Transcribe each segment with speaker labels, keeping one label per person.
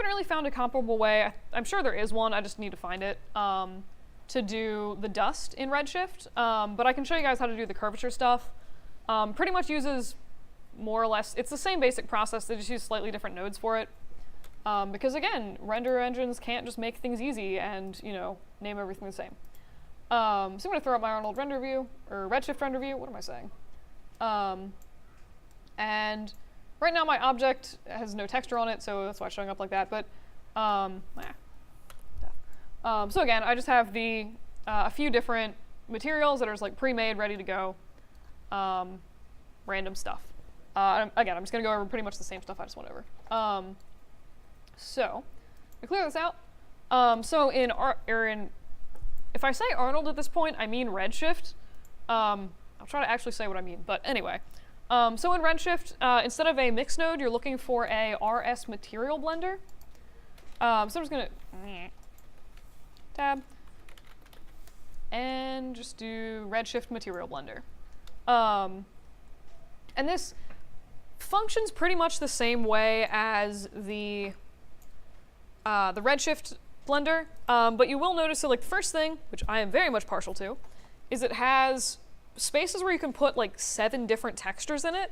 Speaker 1: haven't really found a comparable way. I'm sure there is one, I just need to find it, to do the dust in Redshift, but I can show you guys how to do the curvature stuff. Pretty much uses more or less, it's the same basic process, they just use slightly different nodes for it. Because again, render engines can't just make things easy and, you know, name everything the same. So I'm going to throw up my Arnold render view, or Redshift render view, what am I saying? And right now my object has no texture on it, so that's why it's showing up like that, but, so again, I just have the, a few different materials that are just like pre-made, ready to go, random stuff. Again, I'm just going to go over pretty much the same stuff I just went over. So, to clear this out, so if I say Arnold at this point, I mean Redshift. I'll try to actually say what I mean, but anyway. So in Redshift, instead of a mix node, you're looking for a RS material blender. So I'm just going to tab and just do Redshift material blender. And this functions pretty much the same way as the Redshift blender, but you will notice that, like, the first thing, which I am very much partial to, is it has spaces where you can put like 7 different textures in it.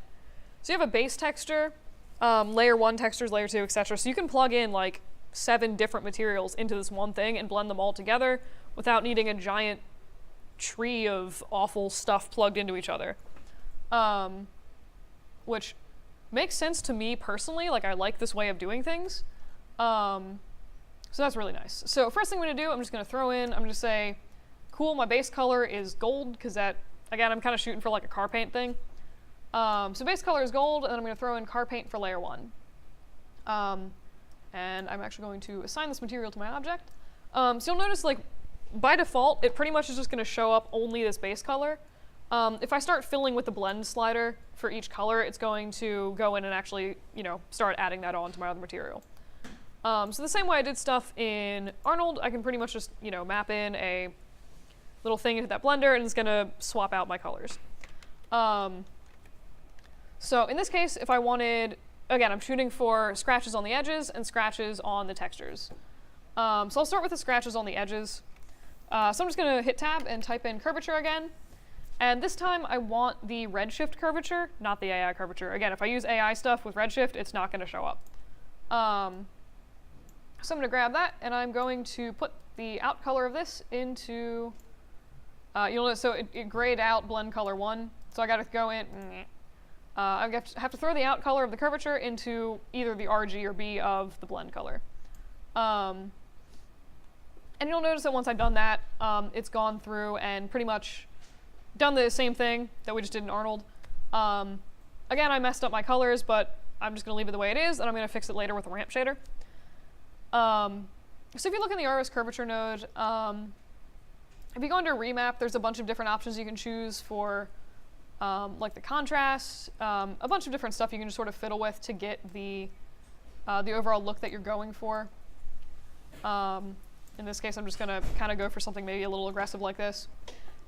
Speaker 1: So you have a base texture, layer 1 textures, layer 2, etc. So you can plug in like 7 different materials into this one thing and blend them all together without needing a giant tree of awful stuff plugged into each other. Which makes sense to me personally, like I like this way of doing things. So that's really nice. So first thing I'm going to do, I'm just going to throw in, I'm going to say, cool, my base color is gold, because that, again, I'm kind of shooting for like a car paint thing. So base color is gold, and then I'm going to throw in car paint for layer 1. And I'm actually going to assign this material to my object. So you'll notice, like, by default, it pretty much is just going to show up only this base color. If I start filling with the blend slider for each color, it's going to go in and actually, you know, start adding that on to my other material. So the same way I did stuff in Arnold, I can pretty much just, you know, map in a little thing into that blender, and it's going to swap out my colors. So in this case, if I wanted, again, I'm shooting for scratches on the edges and scratches on the textures. So I'll start with the scratches on the edges. So I'm just going to hit tab and type in curvature again. And this time I want the Redshift curvature, not the AI curvature. Again, if I use AI stuff with Redshift, it's not going to show up. So I'm going to grab that, and I'm going to put the out color of this into, you'll notice, so it grayed out blend color 1. So I got to go in, I have to throw the out color of the curvature into either the RG or B of the blend color. And you'll notice that once I've done that, it's gone through and pretty much done the same thing that we just did in Arnold. Again, I messed up my colors, but I'm just going to leave it the way it is, and I'm going to fix it later with a ramp shader. So if you look in the RS curvature node, if you go under remap, there's a bunch of different options you can choose for like the contrast, a bunch of different stuff you can just sort of fiddle with to get the overall look that you're going for. In this case, I'm just going to kind of go for something maybe a little aggressive like this.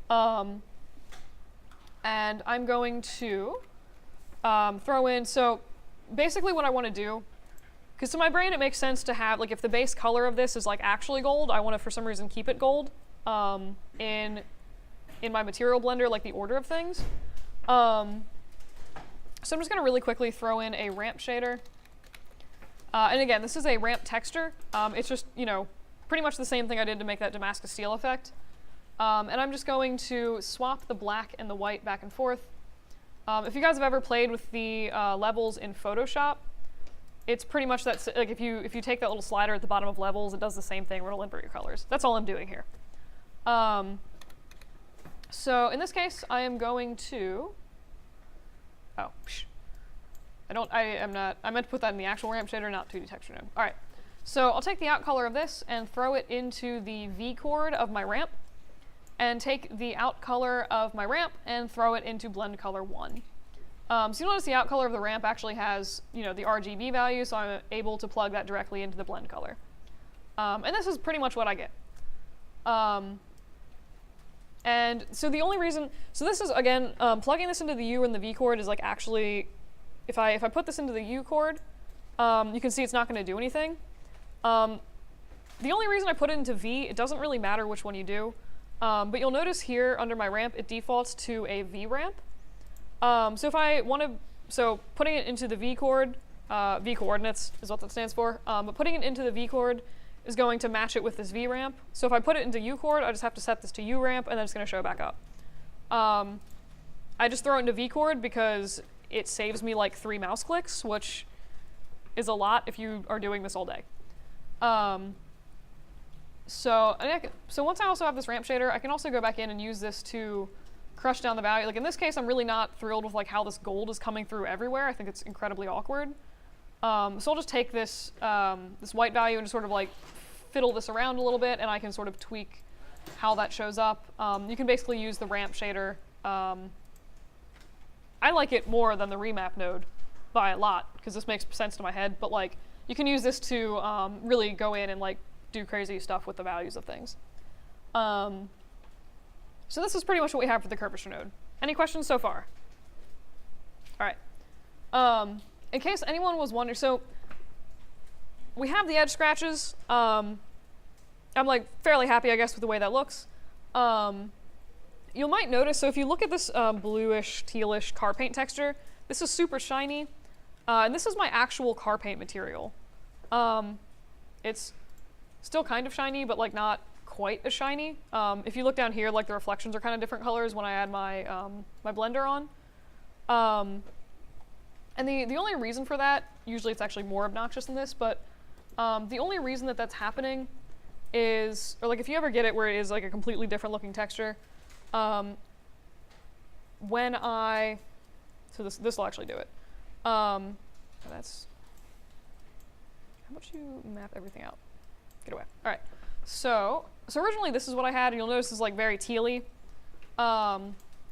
Speaker 1: And I'm going to throw in, so basically what I want to do, because to my brain it makes sense to have, like, if the base color of this is like actually gold, I want to for some reason keep it gold in my material blender, like the order of things. So I'm just going to really quickly throw in a ramp shader. And again, this is a ramp texture. It's just, you know, pretty much the same thing I did to make that Damascus steel effect. And I'm just going to swap the black and the white back and forth. If you guys have ever played with the levels in Photoshop, it's pretty much that, like, if you take that little slider at the bottom of levels, it does the same thing where it'll invert your colors. That's all I'm doing here. So in this case, I am going to, I meant to put that in the actual ramp shader, not 2D texture node. All right, so I'll take the out color of this and throw it into the V chord of my ramp, and take the out color of my ramp and throw it into blend color 1. So you'll notice the out color of the ramp actually has, you know, the RGB value, so I'm able to plug that directly into the blend color. And this is pretty much what I get. And so the only reason, so this is, again, plugging this into the U and the V chord is like actually, if I put this into the U chord, you can see it's not going to do anything. The only reason I put it into V, it doesn't really matter which one you do, but you'll notice here under my ramp, it defaults to a V ramp. So if I want to, so putting it into the V chord, V coordinates is what that stands for, but putting it into the V chord is going to match it with this V ramp. So if I put it into U chord, I just have to set this to U ramp, and then it's going to show back up. I just throw it into V chord because it saves me like 3 mouse clicks, which is a lot if you are doing this all day. So once I also have this ramp shader, I can also go back in and use this to crush down the value. Like in this case, I'm really not thrilled with like how this gold is coming through everywhere. I think it's incredibly awkward. So I'll just take this this white value and just sort of like fiddle this around a little bit, and I can sort of tweak how that shows up. You can basically use the ramp shader. I like it more than the remap node by a lot because this makes sense to my head. But like you can use this to really go in and like do crazy stuff with the values of things. So this is pretty much what we have for the curvature node. Any questions so far? All right. In case anyone was wondering, so we have the edge scratches. I'm like fairly happy, I guess, with the way that looks. You might notice, so if you look at this bluish, tealish car paint texture, this is super shiny. And this is my actual car paint material. It's still kind of shiny, but like not quite as shiny. If you look down here, like the reflections are kind of different colors when I add my my blender on. And the only reason for that, usually it's actually more obnoxious than this, but the only reason that that's happening is, or like if you ever get it where it is like a completely different looking texture, when I, so this will actually do it. That's, how about you map everything out? Get away. All right. So originally this is what I had, and you'll notice this is like very tealy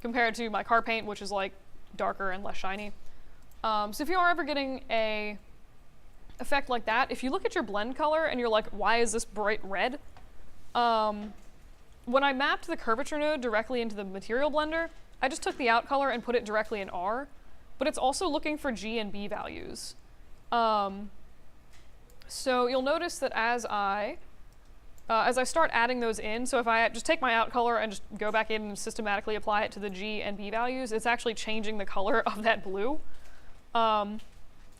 Speaker 1: compared to my car paint, which is like darker and less shiny. So if you are ever getting a effect like that, if you look at your blend color and you're like, why is this bright red? When I mapped the curvature node directly into the material blender, I just took the out color and put it directly in R, but it's also looking for G and B values. So you'll notice that as I start adding those in, so if I just take my out color and just go back in and systematically apply it to the G and B values, it's actually changing the color of that blue. I'm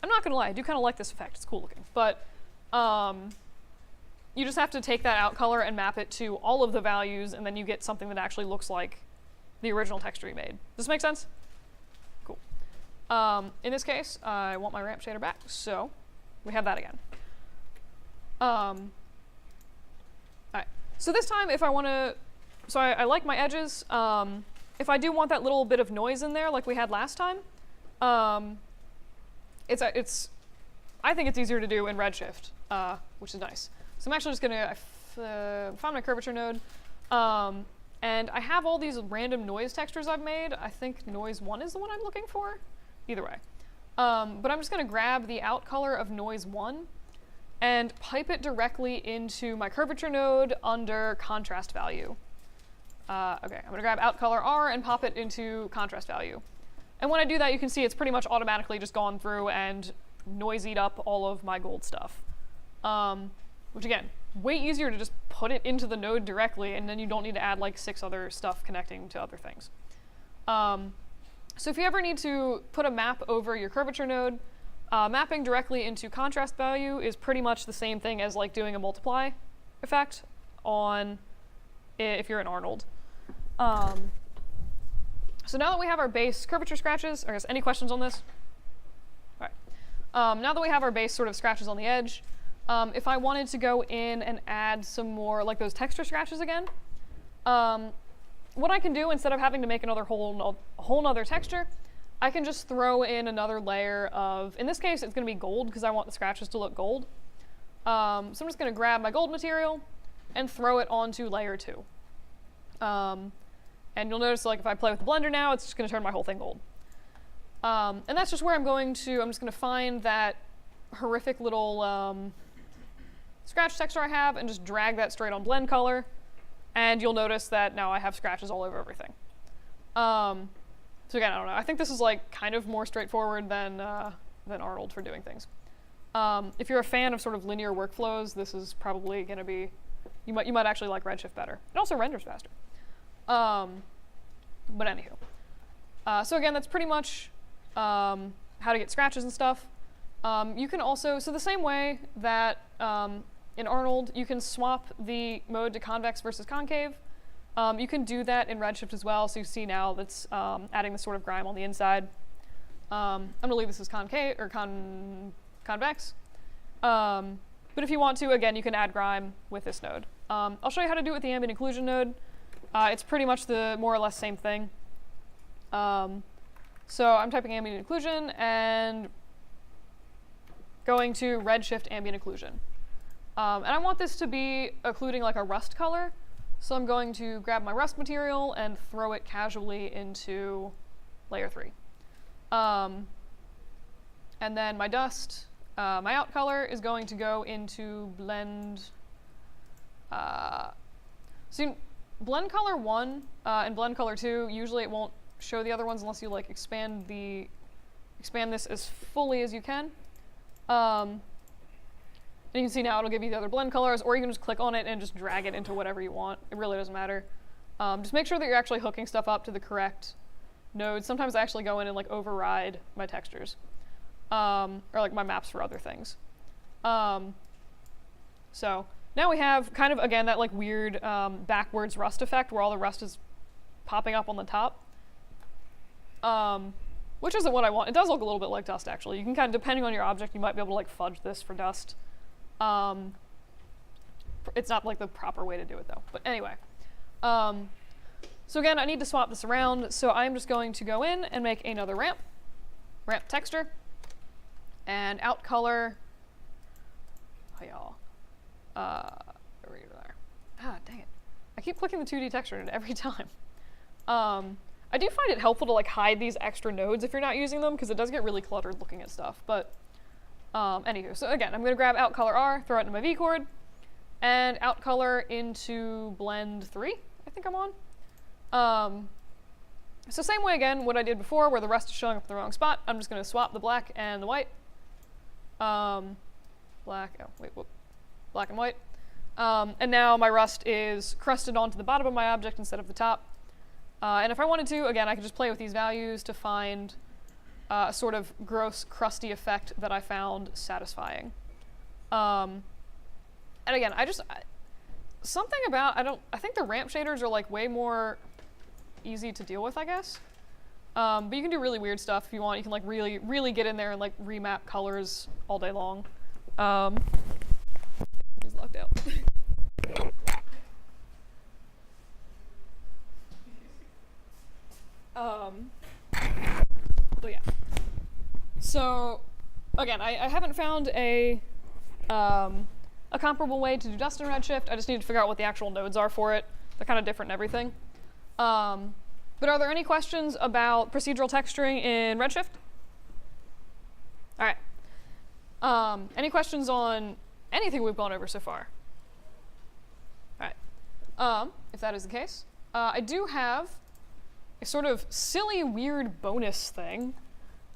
Speaker 1: not gonna lie, I do kind of like this effect. It's cool looking, but you just have to take that out color and map it to all of the values, and then you get something that actually looks like the original texture you made. Does this make sense? Cool. In this case, I want my ramp shader back, so we have that again. All right. So this time, if I want to, so I like my edges. If I do want that little bit of noise in there, like we had last time, I think it's easier to do in Redshift, which is nice. So I'm actually just gonna find my curvature node, and I have all these random noise textures I've made. I think noise 1 is the one I'm looking for. Either way, but I'm just gonna grab the out color of noise 1 and pipe it directly into my curvature node under contrast value. Okay, I'm gonna grab out color R and pop it into contrast value. And when I do that, you can see it's pretty much automatically just gone through and noisied up all of my gold stuff. Which again, way easier to just put it into the node directly, and then you don't need to add like 6 other stuff connecting to other things. So if you ever need to put a map over your curvature node, mapping directly into contrast value is pretty much the same thing as like doing a multiply effect on if you're in Arnold. So now that we have our base curvature scratches, I guess any questions on this? All right. Now that we have our base sort of scratches on the edge, if I wanted to go in and add some more like those texture scratches again, what I can do instead of having to make another whole nother texture, I can just throw in another layer of, in this case, it's going to be gold because I want the scratches to look gold. So I'm just going to grab my gold material and throw it onto layer 2. And you'll notice, like, if I play with the blender now, it's just going to turn my whole thing gold. And that's just where I'm just going to find that horrific little scratch texture I have and just drag that straight on blend color. And you'll notice that now I have scratches all over everything. So again, I don't know. I think this is like kind of more straightforward than Arnold for doing things. If you're a fan of sort of linear workflows, this is probably going to be, you might actually like Redshift better. It also renders faster. But anywho. So again, that's pretty much how to get scratches and stuff. You can also, so the same way that in Arnold, you can swap the mode to convex versus concave. You can do that in Redshift as well. So you see now that's adding the sort of grime on the inside. I'm going to leave this as concave or convex. But if you want to, again, you can add grime with this node. I'll show you how to do it with the ambient occlusion node. It's pretty much the more or less same thing. So I'm typing ambient occlusion and going to Redshift ambient occlusion. And I want this to be occluding like a rust color. So I'm going to grab my rust material and throw it casually into layer 3. And then my dust, my out color is going to go into blend. So blend color 1 and blend color 2, usually it won't show the other ones unless you like expand this as fully as you can. And you can see now it'll give you the other blend colors, or you can just click on it and just drag it into whatever you want. It really doesn't matter. Just make sure that you're actually hooking stuff up to the correct nodes. Sometimes I actually go in and like override my textures, or like my maps for other things. So now we have kind of, again, that like weird backwards rust effect where all the rust is popping up on the top, which isn't what I want. It does look a little bit like dust, actually. You can kind of, depending on your object, you might be able to like fudge this for dust. It's not like the proper way to do it though. But anyway, so again, I need to swap this around. So I'm just going to go in and make another ramp texture, and out color. Oh y'all, right there. Ah, dang it! I keep clicking the 2D texture in it every time. I do find it helpful to like hide these extra nodes if you're not using them, because it does get really cluttered looking at stuff. But anywho, so again, I'm going to grab out color R, throw it into my V chord, and out color into blend 3, I think I'm on. So same way again, what I did before, where the rust is showing up in the wrong spot, I'm just going to swap the black and the white. Black and white. And now my rust is crusted onto the bottom of my object instead of the top. And if I wanted to, again, I could just play with these values to find a sort of gross, crusty effect that I found satisfying. And again, something about, I think the ramp shaders are like way more easy to deal with, I guess. But you can do really weird stuff if you want. You can like really, really get in there and like remap colors all day long. He's locked out. But yeah. So again, I haven't found a comparable way to do dust in Redshift. I just need to figure out what the actual nodes are for it. They're kind of different and everything. But are there any questions about procedural texturing in Redshift? All right. Any questions on anything we've gone over so far? All right. If that is the case, I do have a sort of silly, weird bonus thing,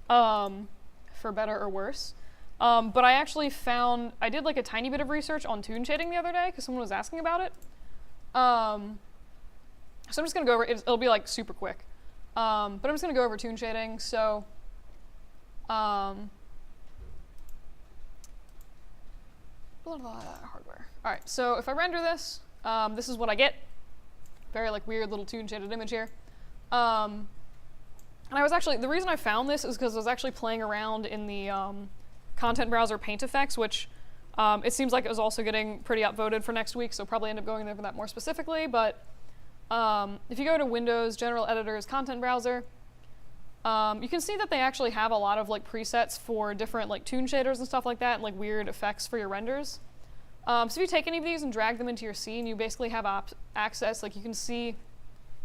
Speaker 1: for better or worse. But I actually I did like a tiny bit of research on toon shading the other day because someone was asking about it. So I'm just going to go over it. It'll be like super quick. But I'm just going to go over toon shading. So hardware. All right, so if I render this, this is what I get. Very like weird little toon shaded image here. And I was actually, the reason I found this is because I was actually playing around in the content browser paint effects, which it seems like it was also getting pretty outvoted for next week, so probably end up going there for that more specifically. But if you go to Windows, General Editors, Content Browser, you can see that they actually have a lot of like presets for different like toon shaders and stuff like that, and like weird effects for your renders. So if you take any of these and drag them into your scene, you basically have access, like you can see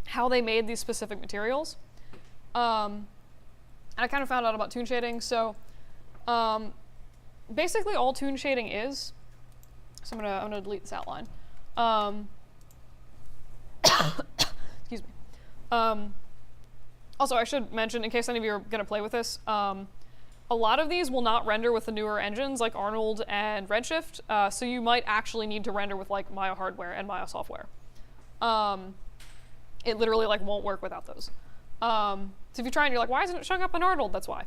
Speaker 1: how they made these specific materials. And I kind of found out about toon shading. So basically all toon shading is, so I'm gonna delete this outline. Excuse me. Also, I should mention, in case any of you are going to play with this, a lot of these will not render with the newer engines like Arnold and Redshift, so you might actually need to render with like Maya hardware and Maya software. It literally like won't work without those. So if you try and you're like, why isn't it showing up in Arnold? That's why.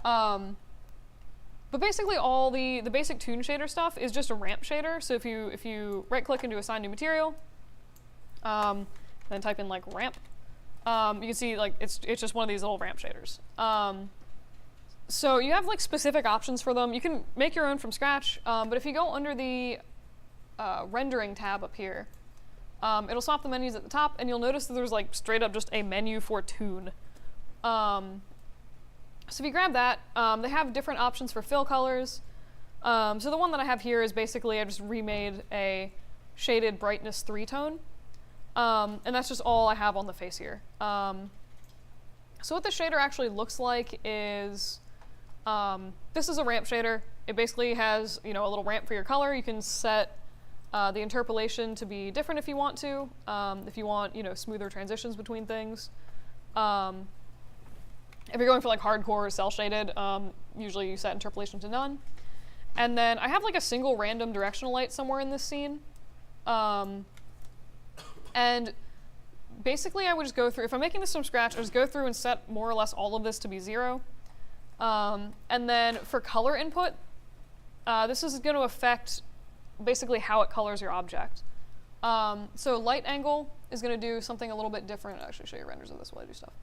Speaker 1: But basically all the basic toon shader stuff is just a ramp shader. So if you right click and do assign new material, then type in like ramp, you can see like it's just one of these little ramp shaders. So you have like specific options for them. You can make your own from scratch, but if you go under the rendering tab up here, it'll swap the menus at the top, and you'll notice that there's like straight up just a menu for toon. So if you grab that, they have different options for fill colors. So the one that I have here is basically I just remade a shaded brightness 3 tone, and that's just all I have on the face here. So what the shader actually looks like is, this is a ramp shader. It basically has, a little ramp for your color. You can set the interpolation to be different if you want to, if you want, smoother transitions between things. If you're going for like hardcore cell shaded, usually you set interpolation to none. And then I have like a single random directional light somewhere in this scene. And basically I would just go through, if I'm making this from scratch, I just go through and set more or less all of this to be 0. And then for color input, this is going to affect basically how it colors your object. So light angle is going to do something a little bit different. I'll actually show you renders of this while I do stuff.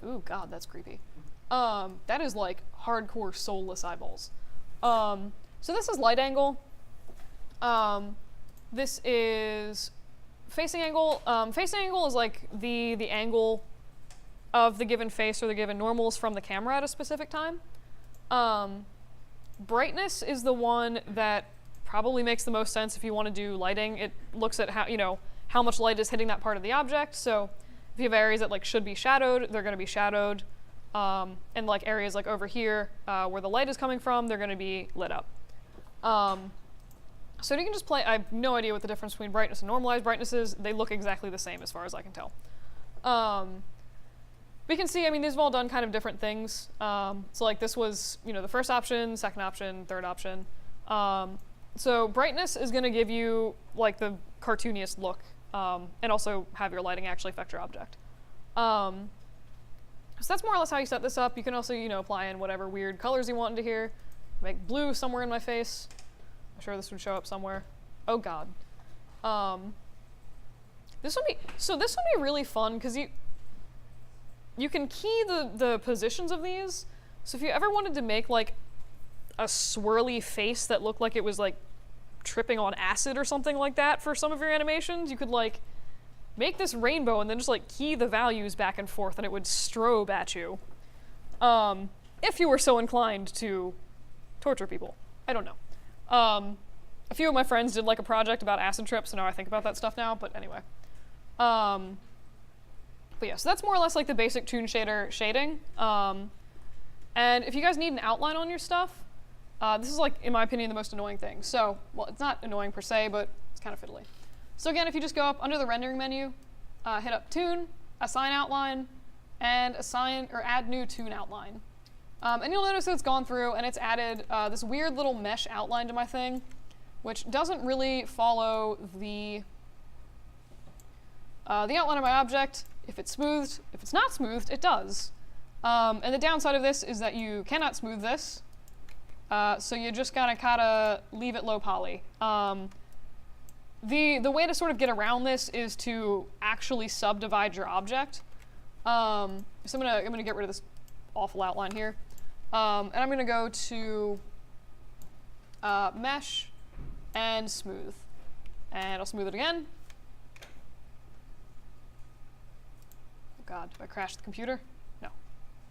Speaker 1: Ooh, God, that's creepy. That is like hardcore soulless eyeballs. So this is light angle. This is facing angle. Facing angle is like the angle of the given face or the given normals from the camera at a specific time. Brightness is the one that probably makes the most sense if you want to do lighting. It looks at how much light is hitting that part of the object. So if you have areas that like should be shadowed, they're going to be shadowed. And like areas like over here where the light is coming from, they're going to be lit up. So you can just play. I have no idea what the difference between brightness and normalized brightness is. They look exactly the same as far as I can tell. We can see, these have all done kind of different things. So like this was, the first option, second option, third option. So brightness is going to give you like the cartooniest look, and also have your lighting actually affect your object. So that's more or less how you set this up. You can also, apply in whatever weird colors you want into here. Make blue somewhere in my face. I'm sure this would show up somewhere. Oh God. This would be really fun because you can key the positions of these. So if you ever wanted to make like a swirly face that looked like it was like tripping on acid or something like that for some of your animations, you could like make this rainbow and then just like key the values back and forth and it would strobe at you. If you were so inclined to torture people. I don't know. A few of my friends did like a project about acid trips, so now I think about that stuff now, but anyway. But yeah, so that's more or less like the basic toon shader shading. And if you guys need an outline on your stuff, this is like, in my opinion, the most annoying thing. So, well, it's not annoying per se, but it's kind of fiddly. So again, if you just go up under the rendering menu, hit up toon, assign outline, and assign or add new toon outline. And you'll notice that it's gone through and it's added this weird little mesh outline to my thing, which doesn't really follow the outline of my object. If it's smoothed, if it's not smoothed, it does. And the downside of this is that you cannot smooth this, so you just gotta leave it low poly. The way to sort of get around this is to actually subdivide your object. So I'm gonna get rid of this awful outline here, and I'm gonna go to mesh and smooth, and I'll smooth it again. Oh God, did I crash the computer? No,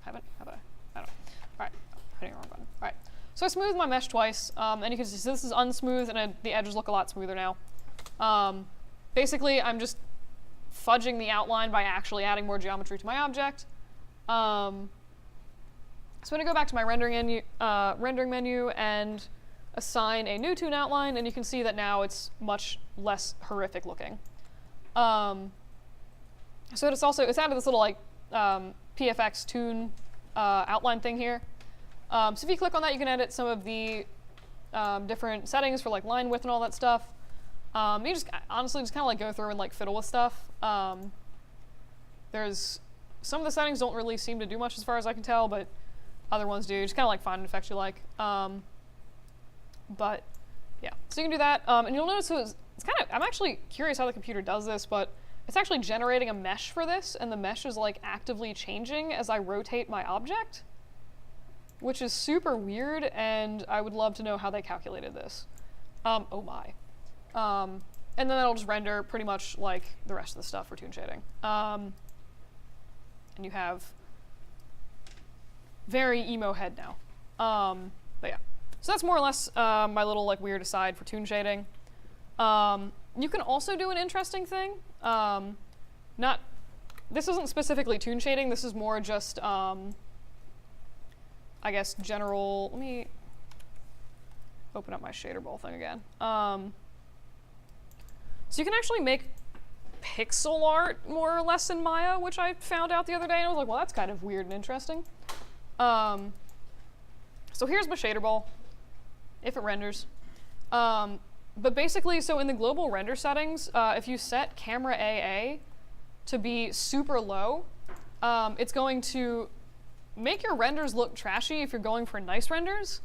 Speaker 1: haven't. Have I? I don't know. All right, hitting the wrong button. All right, so I smoothed my mesh twice, and you can see this is unsmooth, and the edges look a lot smoother now. Basically, I'm just fudging the outline by actually adding more geometry to my object. So I'm going to go back to my rendering menu and assign a new toon outline, and you can see that now it's much less horrific looking. So it's added this little like PFX toon outline thing here. So if you click on that, you can edit some of the different settings for like line width and all that stuff. You just honestly just kind of like go through and like fiddle with stuff. There's some of the settings don't really seem to do much as far as I can tell, but other ones do. Just kind of like find an effect you like. But yeah, so you can do that. And you'll notice it's kind of, I'm actually curious how the computer does this, but it's actually generating a mesh for this, and the mesh is like actively changing as I rotate my object, which is super weird, and I would love to know how they calculated this. Oh my. And then that'll just render pretty much like the rest of the stuff for toon shading. And you have very emo head now. But yeah, so that's more or less my little like weird aside for toon shading. You can also do an interesting thing. This isn't specifically toon shading. This is more just I guess general. Let me open up my shader ball thing again. So you can actually make pixel art more or less in Maya, which I found out the other day, and I was like, well, that's kind of weird and interesting. So here's my shader ball, if it renders. But basically, so in the global render settings, if you set camera AA to be super low, it's going to make your renders look trashy if you're going for nice renders,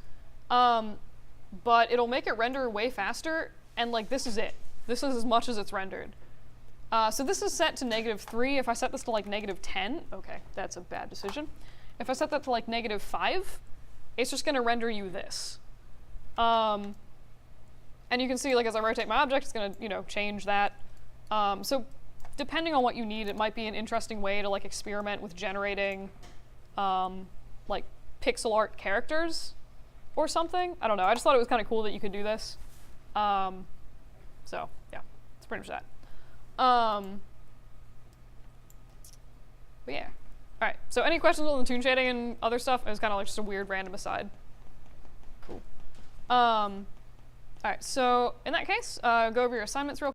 Speaker 1: but it'll make it render way faster, and like this is it. This is as much as it's rendered. So this is set to -3. If I set this to like -10, okay, that's a bad decision. If I set that to like -5, it's just gonna render you this. And you can see like as I rotate my object, it's gonna, you know, change that. So depending on what you need, it might be an interesting way to like experiment with generating like pixel art characters or something. I don't know. I just thought it was kind of cool that you could do this. So yeah, it's pretty much that. But yeah. All right. So any questions on the toon shading and other stuff? It was kind of like just a weird random aside. Cool. All right. So in that case, go over your assignments real quick.